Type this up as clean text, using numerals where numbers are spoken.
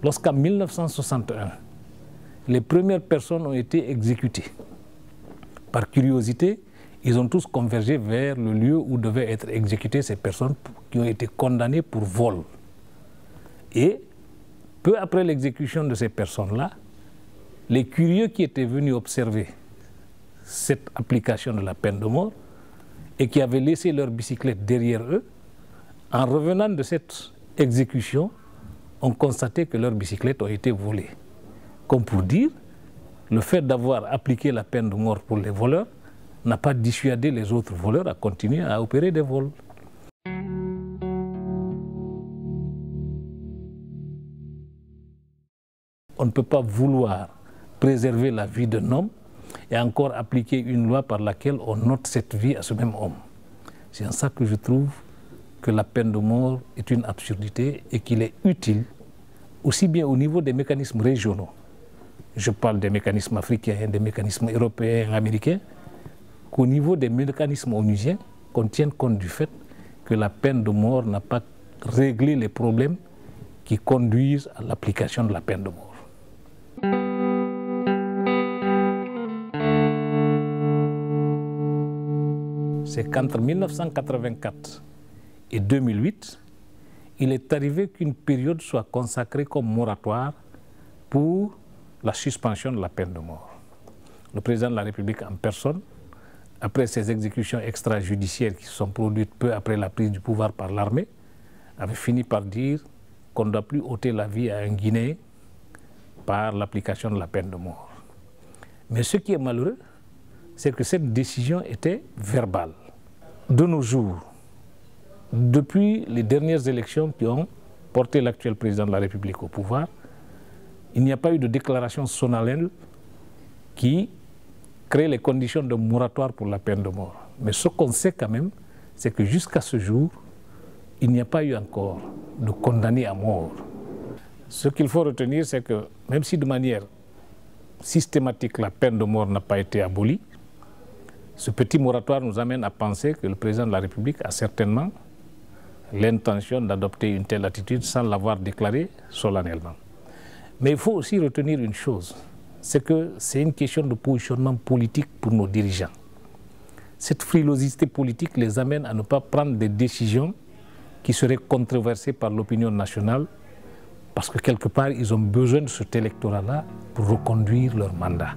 Lorsqu'en 1961, les premières personnes ont été exécutées, par curiosité, ils ont tous convergé vers le lieu où devaient être exécutées ces personnes qui ont été condamnées pour vol. Et peu après l'exécution de ces personnes-là, les curieux qui étaient venus observer cette application de la peine de mort et qui avaient laissé leur bicyclette derrière eux, en revenant de cette exécution, ont constaté que leurs bicyclettes ont été volées. Comme pour dire, le fait d'avoir appliqué la peine de mort pour les voleurs n'a pas dissuadé les autres voleurs à continuer à opérer des vols. On ne peut pas vouloir préserver la vie d'un homme et encore appliquer une loi par laquelle on ôte cette vie à ce même homme. C'est en ça que je trouve que la peine de mort est une absurdité et qu'il est utile, aussi bien au niveau des mécanismes régionaux, je parle des mécanismes africains, des mécanismes européens, américains, qu'au niveau des mécanismes onusiens, qu'on tienne compte du fait que la peine de mort n'a pas réglé les problèmes qui conduisent à l'application de la peine de mort. C'est qu'entre 1984 et 2008, il est arrivé qu'une période soit consacrée comme moratoire pour la suspension de la peine de mort. Le président de la République en personne, après ces exécutions extrajudiciaires qui se sont produites peu après la prise du pouvoir par l'armée, avait fini par dire qu'on ne doit plus ôter la vie à un Guinéen par l'application de la peine de mort. Mais ce qui est malheureux, c'est que cette décision était verbale. De nos jours, depuis les dernières élections qui ont porté l'actuel président de la République au pouvoir, il n'y a pas eu de déclaration solennelle qui crée les conditions de moratoire pour la peine de mort. Mais ce qu'on sait quand même, c'est que jusqu'à ce jour, il n'y a pas eu encore de condamné à mort. Ce qu'il faut retenir, c'est que même si de manière systématique la peine de mort n'a pas été abolie, ce petit moratoire nous amène à penser que le président de la République a certainement l'intention d'adopter une telle attitude sans l'avoir déclaré solennellement. Mais il faut aussi retenir une chose, c'est que c'est une question de positionnement politique pour nos dirigeants. Cette frilosité politique les amène à ne pas prendre des décisions qui seraient controversées par l'opinion nationale parce que quelque part, ils ont besoin de cet électorat-là pour reconduire leur mandat.